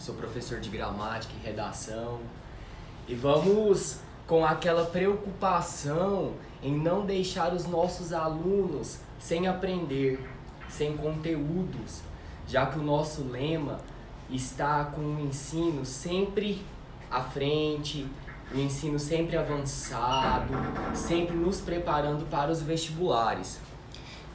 sou professor de gramática e redação. E vamos com aquela preocupação em não deixar os nossos alunos sem aprender, sem conteúdos, já que o nosso lema está com o ensino sempre à frente, o ensino sempre avançado, sempre nos preparando para os vestibulares.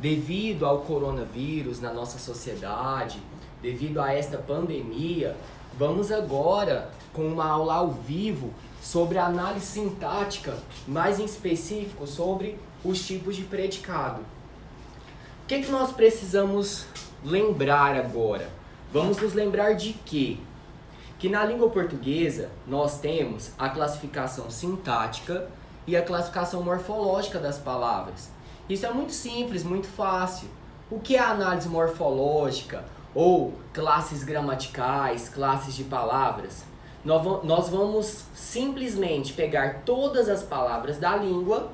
Devido ao coronavírus na nossa sociedade, devido a esta pandemia, vamos agora com uma aula ao vivo sobre a análise sintática, mais em específico sobre os tipos de predicado. O que nós precisamos lembrar agora? Vamos nos lembrar de quê? Que na língua portuguesa nós temos a classificação sintática e a classificação morfológica das palavras. Isso é muito simples, muito fácil. O que é a análise morfológica ou classes gramaticais, classes de palavras? Nós vamos simplesmente pegar todas as palavras da língua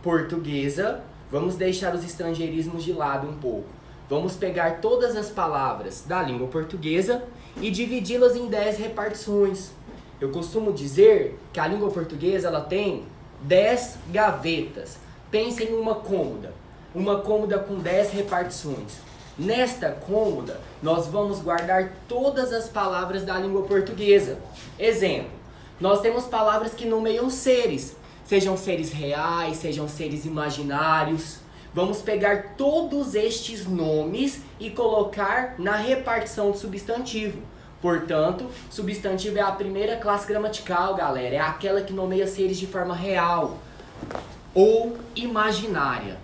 portuguesa, vamos deixar os estrangeirismos de lado um pouco. Vamos pegar todas as palavras da língua portuguesa e dividi-las em 10 repartições. Eu costumo dizer que a língua portuguesa ela tem 10 gavetas. Pense em uma cômoda com 10 repartições. Nesta cômoda, nós vamos guardar todas as palavras da língua portuguesa. Exemplo, nós temos palavras que nomeiam seres, sejam seres reais, sejam seres imaginários. Vamos pegar todos estes nomes e colocar na repartição de substantivo. Portanto, substantivo é a primeira classe gramatical, galera. É aquela que nomeia seres de forma real ou imaginária.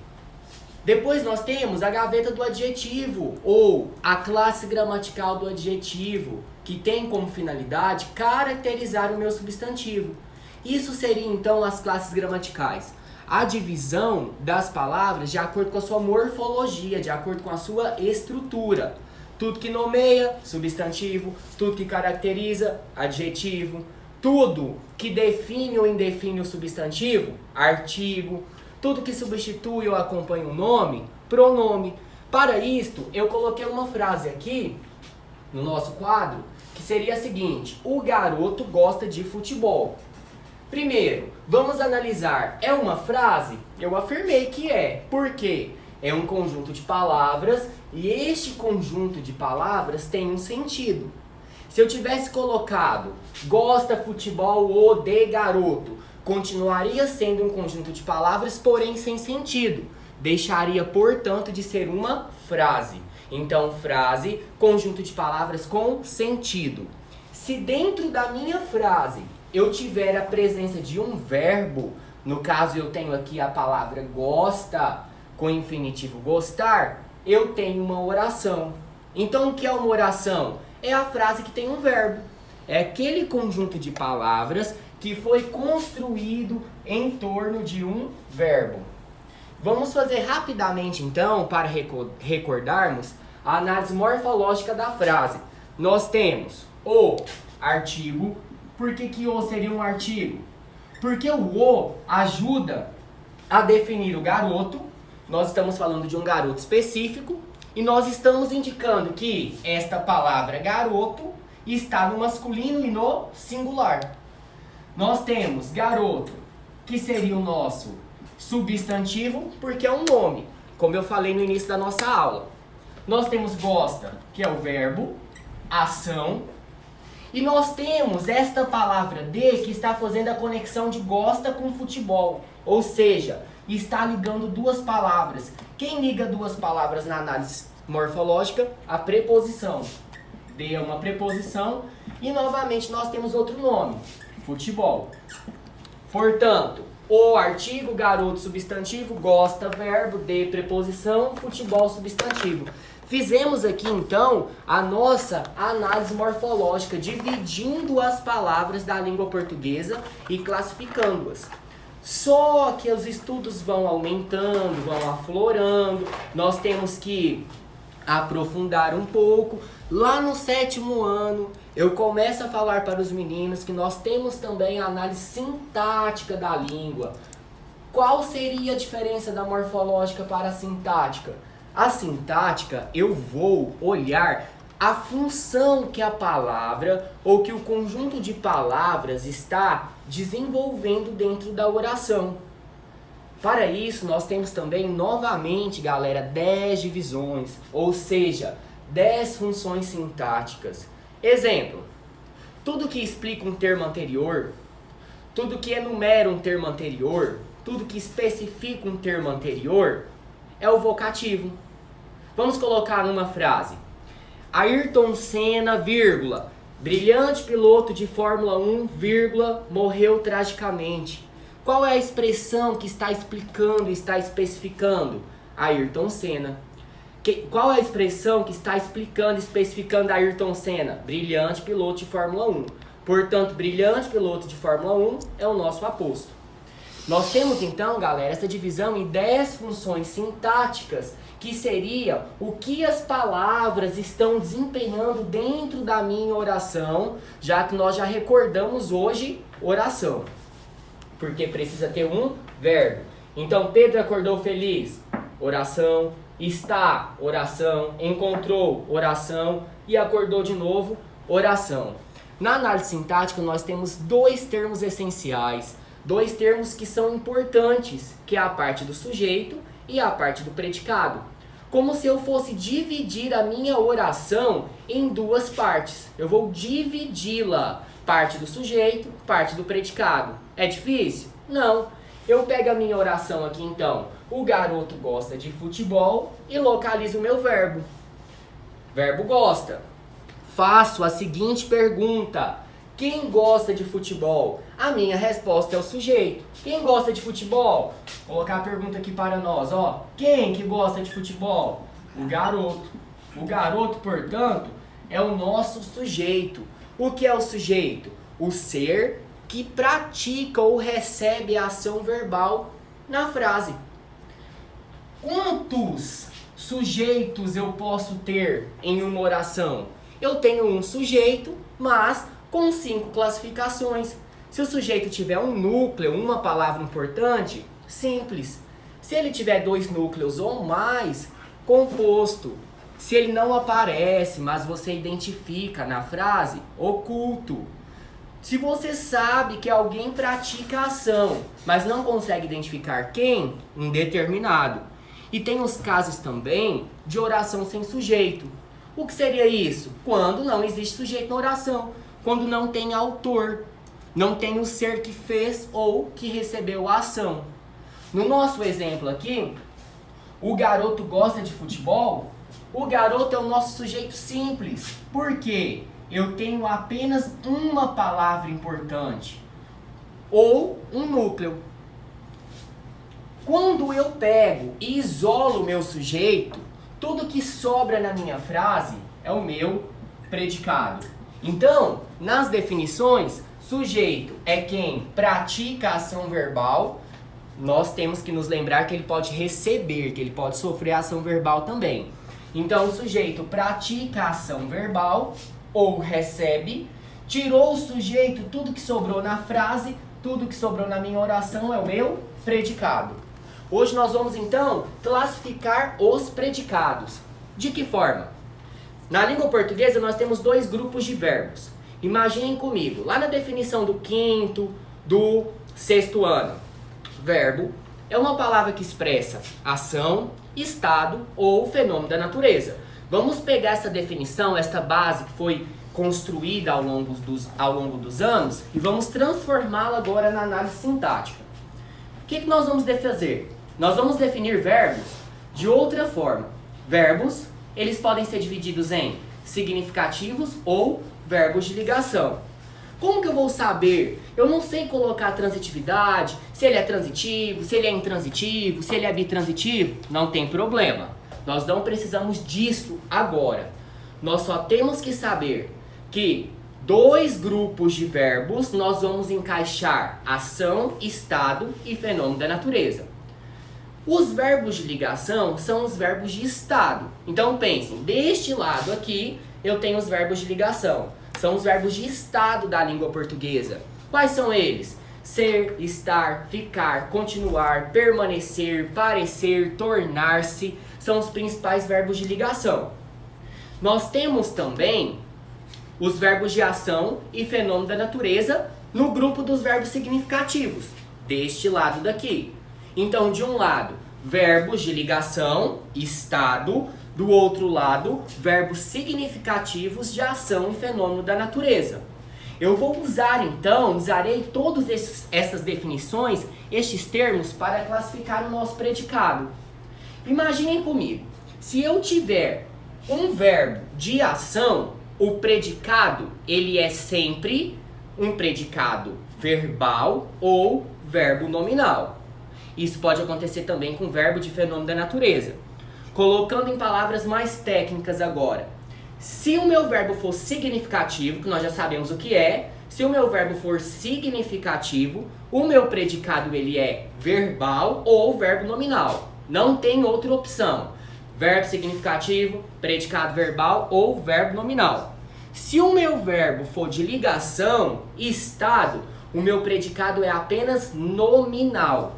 Depois nós temos a gaveta do adjetivo, ou a classe gramatical do adjetivo, que tem como finalidade caracterizar o meu substantivo. Isso seria então as classes gramaticais. A divisão das palavras de acordo com a sua morfologia, de acordo com a sua estrutura. Tudo que nomeia, substantivo. Tudo que caracteriza, adjetivo. Tudo que define ou indefine o substantivo, artigo. Tudo que substitui ou acompanha o nome, pronome. Para isto, eu coloquei uma frase aqui no nosso quadro, que seria a seguinte: o garoto gosta de futebol. Primeiro, vamos analisar, é uma frase? Eu afirmei que é. Por quê? É um conjunto de palavras e este conjunto de palavras tem um sentido. Se eu tivesse colocado gosta futebol ou de garoto, continuaria sendo um conjunto de palavras, porém sem sentido. Deixaria, portanto, de ser uma frase. Então, frase, conjunto de palavras com sentido. Se dentro da minha frase eu tiver a presença de um verbo, no caso eu tenho aqui a palavra gosta, com infinitivo gostar, eu tenho uma oração. Então, o que é uma oração? É a frase que tem um verbo. É aquele conjunto de palavras que foi construído em torno de um verbo. Vamos fazer rapidamente, então, para recordarmos a análise morfológica da frase. Nós temos o artigo. Por que o seria um artigo? Porque o ajuda a definir o garoto. Nós estamos falando de um garoto específico e nós estamos indicando que esta palavra garoto está no masculino e no singular. Nós temos garoto, que seria o nosso substantivo, porque é um nome, como eu falei no início da nossa aula. Nós temos gosta, que é o verbo, ação. E nós temos esta palavra de, que está fazendo a conexão de gosta com futebol. Ou seja, está ligando duas palavras. Quem liga duas palavras na análise morfológica? A preposição. De é uma preposição. E novamente nós temos outro nome. Futebol. Portanto, o artigo, garoto, substantivo, gosta, verbo, de, preposição, futebol, substantivo. Fizemos aqui então a nossa análise morfológica, dividindo as palavras da língua portuguesa e classificando-as. Só que os estudos vão aumentando, vão aflorando, nós temos que aprofundar um pouco. Lá no 7º ano, eu começo a falar para os meninos que nós temos também a análise sintática da língua. Qual seria a diferença da morfológica para a sintática? A sintática, eu vou olhar a função que a palavra ou que o conjunto de palavras está desenvolvendo dentro da oração. Para isso, nós temos também, novamente, galera, 10 divisões, ou seja, 10 funções sintáticas. Exemplo, tudo que explica um termo anterior, tudo que enumera um termo anterior, tudo que especifica um termo anterior é o vocativo. Vamos colocar numa frase. Ayrton Senna, vírgula, brilhante piloto de Fórmula 1, vírgula, morreu tragicamente. Qual é a expressão que está explicando, está especificando? Ayrton Senna. Qual é a expressão que está explicando, especificando Ayrton Senna? Brilhante piloto de Fórmula 1. Portanto, brilhante piloto de Fórmula 1 é o nosso apóstolo. Nós temos então, galera, essa divisão em 10 funções sintáticas, que seria o que as palavras estão desempenhando dentro da minha oração, já que nós já recordamos hoje oração. Porque precisa ter um verbo. Então, Pedro acordou feliz, oração. Está, oração. Encontrou, oração. E acordou de novo, oração. Na análise sintática, nós temos 2 termos essenciais. 2 termos que são importantes, que é a parte do sujeito e a parte do predicado. Como se eu fosse dividir a minha oração em 2 partes. Eu vou dividi-la. Parte do sujeito, parte do predicado. É difícil? Não. Eu pego a minha oração aqui então. O garoto gosta de futebol e localizo o meu verbo. Verbo gosta. Faço a seguinte pergunta. Quem gosta de futebol? A minha resposta é o sujeito. Quem gosta de futebol? Vou colocar a pergunta aqui para nós, ó. Quem que gosta de futebol? O garoto. O garoto, portanto, é o nosso sujeito. O que é o sujeito? O ser que pratica ou recebe a ação verbal na frase. Quantos sujeitos eu posso ter em uma oração? Eu tenho um sujeito, mas com 5 classificações. Se o sujeito tiver um núcleo, uma palavra importante, simples. Se ele tiver 2 núcleos ou mais, composto. Se ele não aparece, mas você identifica na frase, oculto. Se você sabe que alguém pratica a ação, mas não consegue identificar quem, indeterminado. E tem os casos também de oração sem sujeito. O que seria isso? Quando não existe sujeito na oração. Quando não tem autor. Não tem o ser que fez ou que recebeu a ação. No nosso exemplo aqui, o garoto gosta de futebol. O garoto é o nosso sujeito simples. Por quê? Eu tenho apenas uma palavra importante. Ou um núcleo. Quando eu pego e isolo o meu sujeito, tudo que sobra na minha frase é o meu predicado. Então, nas definições, sujeito é quem pratica a ação verbal. Nós temos que nos lembrar que ele pode receber, que ele pode sofrer a ação verbal também. Então, o sujeito pratica a ação verbal ou recebe. Tirou o sujeito, tudo que sobrou na frase, tudo que sobrou na minha oração é o meu predicado. Hoje nós vamos então classificar os predicados. De que forma? Na língua portuguesa nós temos 2 grupos de verbos. Imaginem comigo, lá na definição do 5º, do 6º ano. Verbo é uma palavra que expressa ação, estado ou fenômeno da natureza. Vamos pegar essa definição, esta base que foi construída ao longo dos anos e vamos transformá-la agora na análise sintática. O que nós vamos fazer? Nós vamos definir verbos de outra forma. Verbos, eles podem ser divididos em significativos ou verbos de ligação. Como que eu vou saber? Eu não sei colocar a transitividade, se ele é transitivo, se ele é intransitivo, se ele é bitransitivo. Não tem problema. Nós não precisamos disso agora. Nós só temos que saber que 2 grupos de verbos nós vamos encaixar ação, estado e fenômeno da natureza. Os verbos de ligação são os verbos de estado. Então pensem, deste lado aqui eu tenho os verbos de ligação. São os verbos de estado da língua portuguesa. Quais são eles? Ser, estar, ficar, continuar, permanecer, parecer, tornar-se. São os principais verbos de ligação. Nós temos também os verbos de ação e fenômeno da natureza no grupo dos verbos significativos, deste lado daqui. Então, de um lado, verbos de ligação, estado, do outro lado, verbos significativos de ação e fenômeno da natureza. Eu vou usarei todas essas definições, estes termos, para classificar o nosso predicado. Imaginem comigo, se eu tiver um verbo de ação, o predicado, ele é sempre um predicado verbal ou verbo nominal. Isso pode acontecer também com o verbo de fenômeno da natureza. Colocando em palavras mais técnicas agora, se o meu verbo for significativo, que nós já sabemos o que é, se o meu verbo for significativo, o meu predicado ele é verbal ou verbo nominal. Não tem outra opção. Verbo significativo, predicado verbal ou verbo nominal. Se o meu verbo for de ligação, estado, o meu predicado é apenas nominal.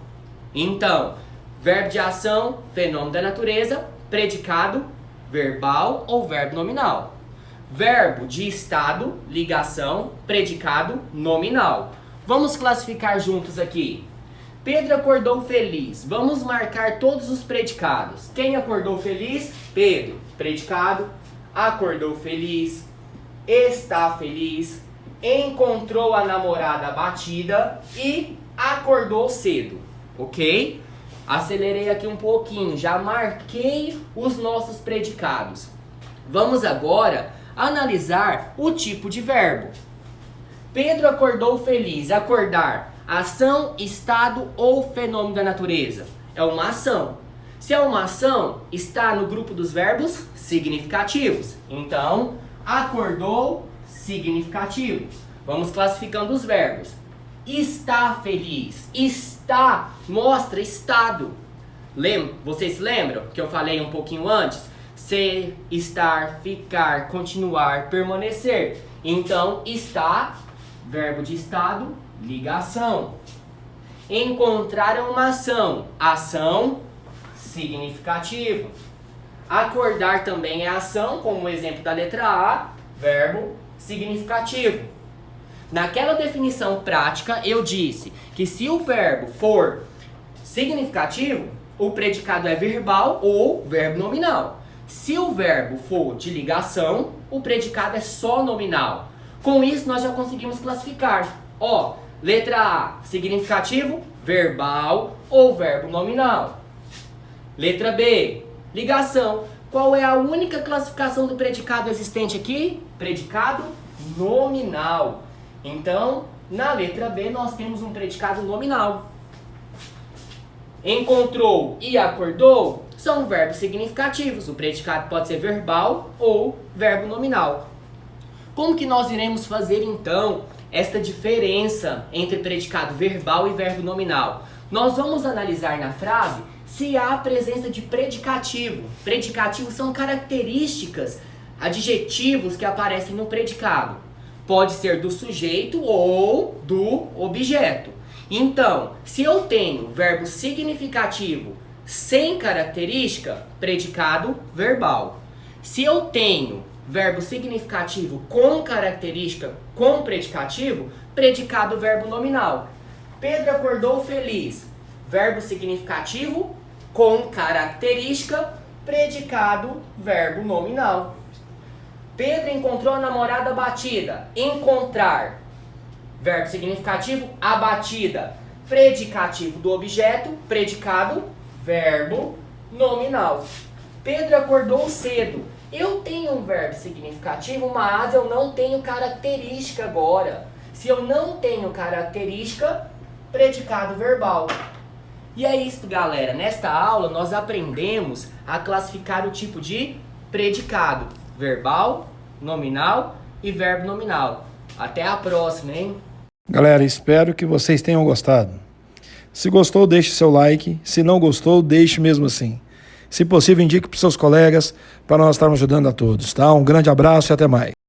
Então, verbo de ação, fenômeno da natureza, predicado verbal ou verbo nominal. Verbo de estado, ligação, predicado nominal. Vamos classificar juntos aqui. Pedro acordou feliz. Vamos marcar todos os predicados. Quem acordou feliz? Pedro. Predicado, acordou feliz, está feliz, encontrou a namorada abatida e acordou cedo. Ok? Acelerei aqui um pouquinho, já marquei os nossos predicados. Vamos agora analisar o tipo de verbo. Pedro acordou feliz. Acordar, ação, estado ou fenômeno da natureza? É uma ação. Se é uma ação, está no grupo dos verbos significativos. Então, acordou, significativo. Vamos classificando os verbos. Está feliz. Está mostra estado. Vocês lembram que eu falei um pouquinho antes? Ser, estar, ficar, continuar, permanecer. Então, está, verbo de estado, ligação. Encontrar é uma ação. Ação, significativo. Acordar também é ação, como o exemplo da letra A, verbo significativo. Naquela definição prática, eu disse que se o verbo for significativo, o predicado é verbal ou verbo nominal. Se o verbo for de ligação, o predicado é só nominal. Com isso, nós já conseguimos classificar. Ó, letra A, significativo, verbal ou verbo nominal. Letra B, ligação. Qual é a única classificação do predicado existente aqui? Predicado nominal. Então, na letra B, nós temos um predicado nominal. Encontrou e acordou são verbos significativos. O predicado pode ser verbal ou verbo nominal. Como que nós iremos fazer, então, esta diferença entre predicado verbal e verbo nominal? Nós vamos analisar na frase se há a presença de predicativo. Predicativos são características, adjetivos que aparecem no predicado. Pode ser do sujeito ou do objeto. Então, se eu tenho verbo significativo sem característica, predicado verbal. Se eu tenho verbo significativo com característica com predicativo, predicado verbo nominal. Pedro acordou feliz. Verbo significativo com característica, predicado verbo nominal. Pedro encontrou a namorada abatida. Encontrar, verbo significativo, abatida. Predicativo do objeto, predicado, verbo nominal. Pedro acordou cedo. Eu tenho um verbo significativo, mas eu não tenho característica agora. Se eu não tenho característica, predicado verbal. E é isso, galera. Nesta aula, nós aprendemos a classificar o tipo de predicado. Verbal, nominal e verbo nominal. Até a próxima, hein? Galera, espero que vocês tenham gostado. Se gostou, deixe seu like. Se não gostou, deixe mesmo assim. Se possível, indique para os seus colegas para nós estarmos ajudando a todos, tá? Um grande abraço e até mais.